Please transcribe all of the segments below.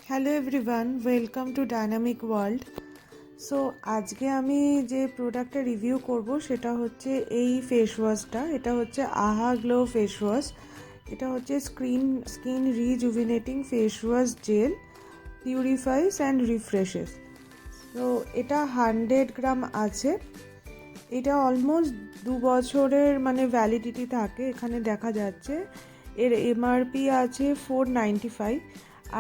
Hello everyone, welcome to dynamic world. So আজকে আমি যে প্রোডাক্টটা রিভিউ করব সেটা হচ্ছে এই ফেস ওয়াশটা। এটা হচ্ছে আহা গ্লো ফেস ওয়াশ। এটা হচ্ছে skin rejuvenating face wash gel, purifies and refreshes. তো এটা 100 গ্রাম আছে। এটা অলমোস্ট 2 বছরের ভ্যালিডিটি থাকে, এখানে দেখা যাচ্ছে। এর এমআরপি আছে 495।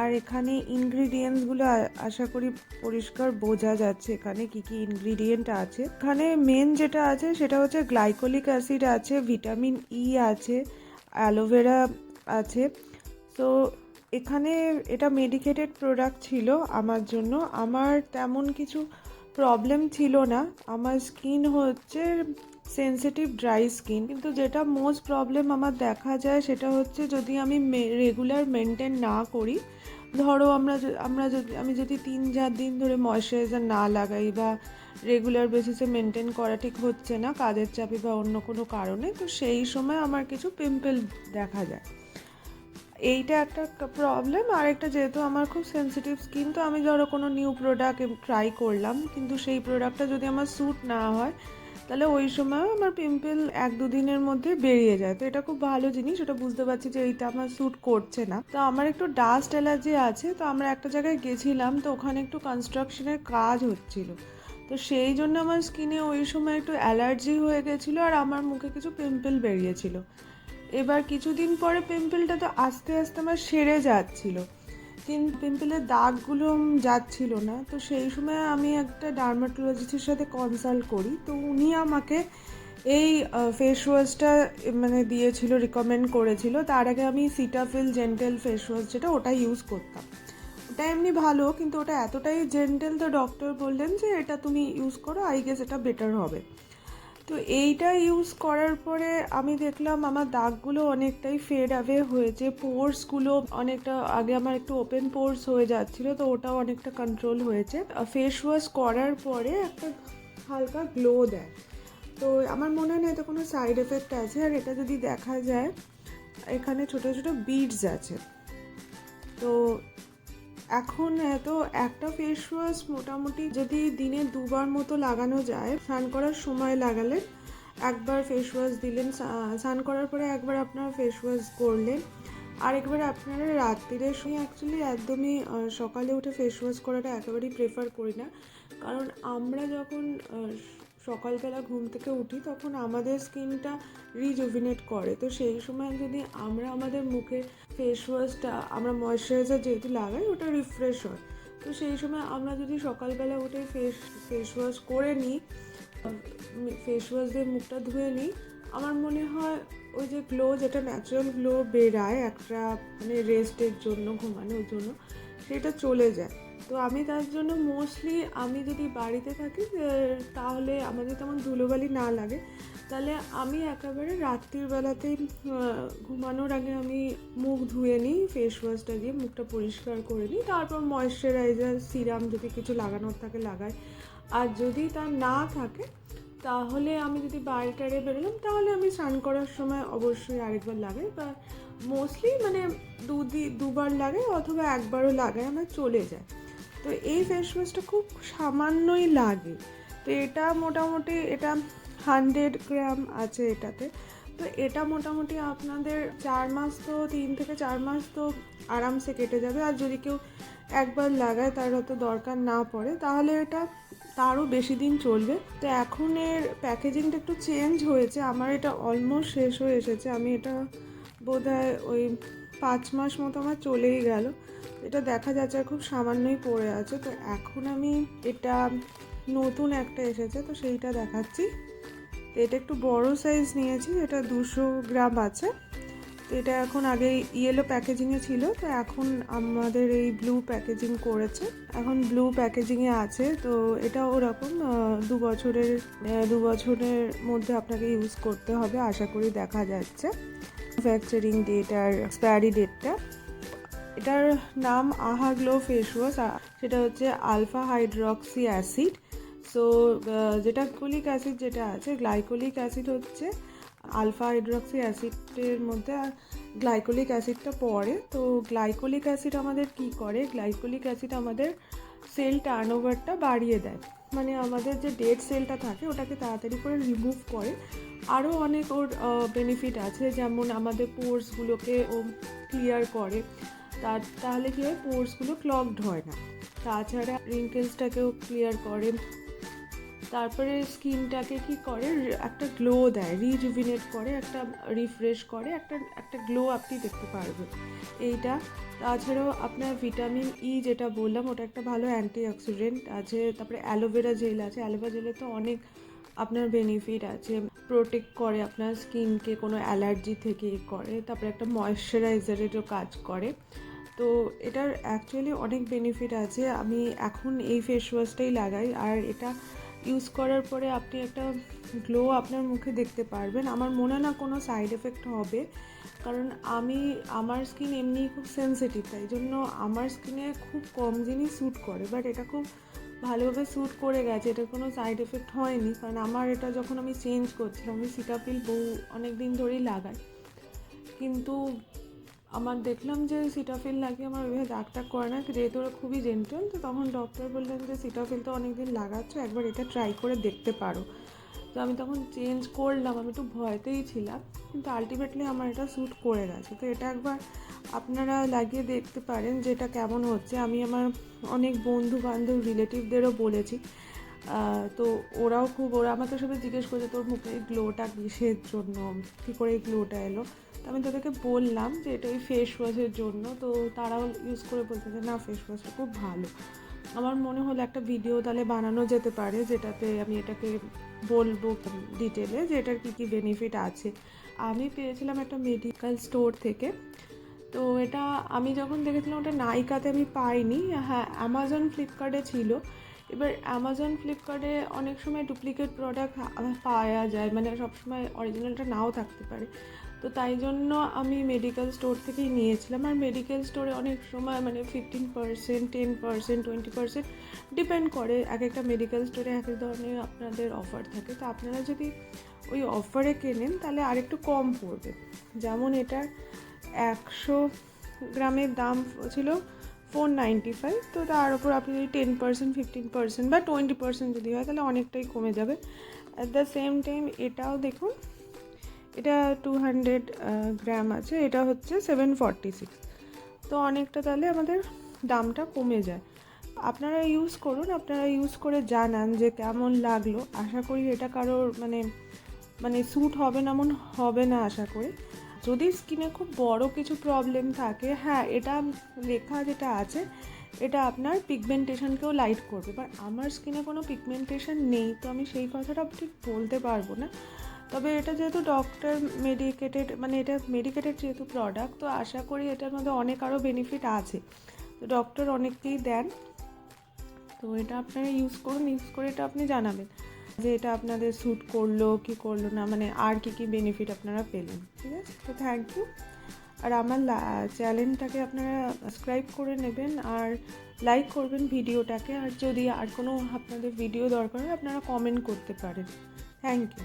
আর এখানে ইনগ্রিডিয়েন্টসগুলো আশা করি পরিষ্কার বোঝা যাচ্ছে এখানে কি কি ইনগ্রিডিয়েন্ট আছে। এখানে মেন যেটা আছে সেটা হচ্ছে গ্লাইকোলিক অ্যাসিড আছে, ভিটামিন ই আছে, অ্যালোভেরা আছে। তো এখানে এটা মেডিকেটেড প্রোডাক্ট ছিল আমার জন্য। আমার তেমন কিছু প্রবলেম ছিল না। আমার স্কিন হচ্ছে সেনসিটিভ ড্রাই স্কিন, কিন্তু যেটা মোস্ট প্রবলেম আমার দেখা যায় সেটা হচ্ছে যদি আমি রেগুলার মেনটেন না করি। ধরো আমি যদি 3-4 দিন ধরে ময়শ্চারাইজার না লাগাই বা রেগুলার বেসিসে মেনটেন করা ঠিক হচ্ছে না কাজের চাপে বা অন্য কোনো কারণে, তো সেই সময় আমার কিছু পিম্পল দেখা যায়। এইটা একটা প্রবলেম। আর একটা, যেহেতু আমার খুব সেনসিটিভ স্কিন, তো আমি ধরো কোনো নিউ প্রোডাক্ট ট্রাই করলাম, কিন্তু সেই প্রোডাক্টটা যদি আমার স্যুট না হয় তাহলে ওই সময় আমার পিম্পল 1-2 দিনের মধ্যে বেরিয়ে যায়। তো এটা খুব ভালো জিনিস, ওটা বুঝতে পারছি যে এইটা আমার স্যুট করছে না। তো আমার একটু ডাস্ট অ্যালার্জি আছে, তো আমরা একটা জায়গায় গেছিলাম, তো ওখানে একটু কনস্ট্রাকশনের কাজ হচ্ছিল, তো সেই জন্য আমার স্কিনে ওই সময় একটু অ্যালার্জি হয়ে গেছিলো আর আমার মুখে কিছু পিম্পল বেরিয়েছিল। এবার কিছুদিন পরে পিম্পলটা তো আস্তে আস্তে আমার সেরে যাচ্ছিল, কিন্তু পিম্পলের দাগগুলো যাচ্ছিল না। তো সেই সময় আমি একটা ডার্মাটোলজিস্টের সাথে কনসাল্ট করি, তো উনি আমাকে এই ফেস ওয়াশটা দিয়েছিল, রিকমেন্ড করেছিল। তার আগে আমি সিটাফিল জেন্টেল ফেস ওয়াশ, যেটা ওটা ইউজ করতাম। ওটা এমনি ভালো, কিন্তু ওটা এতটাই জেন্টেল, তো ডক্টর বললেন যে এটা তুমি ইউজ করো, আই গেস এটা বেটার হবে। তো এইটা ইউজ করার পরে আমি দেখলাম আমার দাগগুলো অনেকটাই ফেড অ্যাওয়ে হয়েছে, পোর্সগুলো অনেকটা, আগে আমার একটু ওপেন পোর্স হয়ে যাচ্ছিলো, তো ওটাও অনেকটা কন্ট্রোল হয়েছে। ফেস ওয়াশ করার পরে একটা হালকা গ্লো দেয়। তো আমার মনে হয় না এতে কোনো সাইড এফেক্ট আছে। আর এটা যদি দেখা যায়, এখানে ছোটো ছোটো বিডস আছে। তো এখন তো একটা ফেস ওয়াশ মোটামুটি যদি দিনে 2বার মতো লাগানো যায়, স্নান করার সময় লাগালেন, একবার ফেস ওয়াশ দিলেন, স্নান করার পরে একবার আপনারা ফেস ওয়াশ করলেন, আর একবার আপনারা রাত্রিরে শুয়ে, অ্যাকচুয়ালি একদমই সকালে উঠে ফেস ওয়াশ করাটা একেবারেই প্রেফার করি না। কারণ আমরা যখন সকালবেলা ঘুম থেকে উঠি তখন আমাদের স্কিনটা রিজুভিনেট করে, তো সেই সময় যদি আমরা আমাদের মুখে ফেস ওয়াশটা, আমরা ময়শ্চারাইজার যেহেতু লাগাই, ওটা রিফ্রেশ হয়। তো সেই সময় আমরা যদি সকালবেলা উঠে ফেস ওয়াশ করে নিই, ফেস ওয়াশ দিয়ে মুখটা ধুয়ে নিই, আমার মনে হয় ওই যে গ্লো, যেটা ন্যাচারাল গ্লো বেরায় একটা রেস্টের জন্য, ঘুমানোর জন্য, সেটা চলে যায়। তো আমি তার জন্য মোস্টলি, আমি যদি বাড়িতে থাকি তাহলে আমাদের তেমন ধুলোবালি না লাগে, তাহলে আমি একেবারে রাত্রির বেলাতেই ঘুমানোর আগে আমি মুখ ধুয়ে নিই, ফেস ওয়াশটা দিয়ে মুখটা পরিষ্কার করে নিই, তারপর ময়শ্চারাইজার সিরাম যদি কিছু লাগানোর থাকে লাগাই। আর যদি তা না থাকে, তাহলে আমি যদি বাইরে বেরোলাম, তাহলে আমি স্নান করার সময় অবশ্যই আরেকবার লাগাই, বা মোস্টলি 2বার লাগাই, অথবা একবারও লাগাই, আমার চলে যায়। তো এই ফেস ওয়াশটা খুব সামান্যই লাগে। তো এটা মোটামুটি, এটা 100 গ্রাম আছে এটাতে। তো এটা মোটামুটি আপনাদের 4 মাস, তো 3 থেকে 4 মাস তো আরামসে কেটে যাবে। আর যদি কেউ একবার লাগায়, তার হয়তো দরকার না পড়ে, তাহলে এটা তারও বেশি দিন চলবে। তো এখন এর প্যাকেজিংটা একটু চেঞ্জ হয়েছে, আমার এটা অলমোস্ট শেষ হয়ে এসেছে। আমি এটা বোধহয় ওই 5 মাস মতো আমার চলেই গেল। এটা দেখা যাচ্ছে আর খুব সামান্যই পড়ে আছে। তো এখন আমি এটা, নতুন একটা এসেছে, তো সেইটা দেখাচ্ছি। তো এটা একটু বড় সাইজ নিয়েছি, এটা 200 গ্রাম আছে। তো এটা এখন, আগে ইয়েলো প্যাকেজিংয়ে ছিল, তো এখন আমাদের এই ব্লু প্যাকেজিং করেছে, এখন ব্লু প্যাকেজিংয়ে আছে। তো এটা ওরকম 2 বছরের মধ্যে আপনাকে ইউজ করতে হবে আশা করি, দেখা যাচ্ছে ম্যানুফ্যাকচারিং ডেট আর এক্সপায়ারি ডেটটা। এটার নাম আহা গ্লো ফেস ওয়াশ, সেটা হচ্ছে আলফা হাইড্রক্সি অ্যাসিড। সো যেটা গ্লাইকোলিক অ্যাসিড যেটা আছে, গ্লাইকোলিক অ্যাসিড হচ্ছে আলফা হাইড্রক্সি অ্যাসিডের মধ্যে, গ্লাইকোলিক অ্যাসিডটা পড়ে। তো গ্লাইকোলিক অ্যাসিড আমাদের কি করে, গ্লাইকোলিক অ্যাসিড আমাদের সেল টার্নওভারটা বাড়িয়ে দেয়, মানে আমাদের যে ডেড সেলটা থাকে ওটাকে তাড়াতাড়ি করে রিমুভ করে। আরও অনেক ওর বেনিফিট আছে, যেমন আমাদের পোর্সগুলোকে ও ক্লিয়ার করে, তাহলে কী হয়, পোর্সগুলো ক্লগড হয় না। তাছাড়া রিঙ্কেলসটাকেও ক্লিয়ার করে। তারপরে স্কিনটাকে কি করে, একটা গ্লো দেয়, রিজুভিনেট করে, একটা রিফ্রেশ করে, একটা গ্লো আপনি দেখতে পারবেন এইটা। তাছাড়াও আপনার ভিটামিন ই যেটা বললাম ওটা একটা ভালো অ্যান্টিঅক্সিডেন্ট আছে। তারপরে অ্যালোভেরা জেল আছে, অ্যালোভেরা জেলে তো অনেক আপনার বেনিফিট আছে, প্রোটেক্ট করে আপনার স্কিনকে কোনো অ্যালার্জি থেকে করে। তারপরে একটা ময়েশ্চারাইজারেরও কাজ করে। তো এটার অ্যাকচুয়ালি অনেক বেনিফিট আছে। আমি এখন এই ফেস ওয়াশটাই লাগাই, আর এটা ইউজ করার পরে আপনি একটা গ্লো আপনার মুখে দেখতে পারবেন। আমার মনে হয় না কোনো সাইড এফেক্ট হবে, কারণ আমার স্কিন এমনি খুব সেনসিটিভ, তাই জন্য আমার স্কিনে খুব কম জিনিস স্যুট করে, বাট এটা খুব ভালোভাবে স্যুট করে গেছে, এটা কোনো সাইড এফেক্ট হয়নি। কারণ আমার এটা যখন আমি চেঞ্জ করছিলাম, আমি সিটাপিল অনেক দিন ধরেই লাগাই, কিন্তু আমার দেখলাম যে সিটাফিল লাগিয়ে আমার ওইভাবে দাগ টাগ করে না, যেহেতু ওরা খুবই জেন্টল। তো তখন ডক্টর বললেন যে সিটাফিল তো অনেকদিন লাগাচ্ছ, একবার এটা ট্রাই করে দেখতে পারো। তো আমি তখন চেঞ্জ করলাম, আমি একটু ভয়তেই ছিলাম, কিন্তু আলটিমেটলি আমার এটা স্যুট করে গেছে। তো এটা একবার আপনারা লাগিয়ে দেখতে পারেন যে এটা কেমন হচ্ছে। আমি আমার অনেক বন্ধু বান্ধব রিলেটিভদেরও বলেছি, তো ওরা আমাকে সবাই জিজ্ঞেস করছে তোর মুখে এই গ্লোটা কিসের জন্য, কী করে এই গ্লোটা এলো। তো আমি তাদেরকে বললাম যে এটা এই ফেস ওয়াশের জন্য। তো তারাও ইউজ করে বলতে যে না, ফেস ওয়াশটা খুব ভালো। আমার মনে হলো একটা ভিডিও তাহলে বানানো যেতে পারে, যেটাতে আমি এটাকে বলবো ডিটেলে যে এটার কী কী বেনিফিট আছে। আমি পেয়েছিলাম একটা মেডিকেল স্টোর থেকে। তো এটা আমি যখন দেখেছিলাম ওটা নাইকাতে আমি পাইনি, হ্যাঁ অ্যামাজন ফ্লিপকার্টে ছিল। এবার অ্যামাজন ফ্লিপকার্টে অনেক সময় ডুপ্লিকেট প্রোডাক্ট পাওয়া যায়, মানে সবসময় অরিজিনালটা নাও থাকতে পারে। তো তাই জন্য আমি মেডিকেল স্টোর থেকেই নিয়েছিলাম। আর মেডিকেল স্টোরে অনেক সময় মানে 15%, 10%, 20% ডিপেন্ড করে, এক একটা মেডিকেল স্টোরে এক এক ধরনের আপনাদের অফার থাকে। তো আপনারা যদি ওই অফারে কেনেন তাহলে আরেকটু কম পড়বে। যেমন এটার 100 গ্রামের দাম ছিল 495, তো তার উপর আপনি যদি 10%, 15% বা 20% যদি হয় তাহলে অনেকটাই কমে যাবে। অ্যাট দ্য সেম টাইম এটাও দেখুন, এটা 200 গ্রাম আছে, এটা হচ্ছে 746, তো অনেকটা তাহলে আমাদের দামটা কমে যায়। আপনারা ইউজ করুন, আপনারা ইউজ করে জানান যে কেমন লাগলো। আশা করি এটা কারোর মানে স্যুট হবে না এমন হবে না আশা করি। যদি স্কিনে খুব বড় কিছু প্রবলেম থাকে, হ্যাঁ এটা লেখা যেটা আছে এটা আপনার পিগমেন্টেশনকেও লাইট করবে, বাট আমার স্কিনে কোনো পিগমেন্টেশন নেই, তো আমি সেই কথাটা ঠিক বলতে পারবো না। তবে এটা যেহেতু ডক্টর মেডিকেটেড, মানে এটা মেডিকেটেড যেহেতু প্রোডাক্ট, তো আশা করি এটার মধ্যে অনেক আরও বেনিফিট আছে, তো ডক্টর অনেককেই দেন। তো এটা আপনারা ইউজ করুন, ইউজ করে এটা আপনি জানাবেন যে এটা আপনাদের স্যুট করলো কি করলো না, মানে আর কি কি বেনিফিট আপনারা পেলেন। ঠিক আছে, তো থ্যাংক ইউ। আর আমার চ্যানেলটাকে আপনারা সাবস্ক্রাইব করে নেবেন আর লাইক করবেন ভিডিওটাকে। আর যদি আর কোনো আপনাদের ভিডিও দরকার হয় আপনারা কমেন্ট করতে পারেন। Thank you.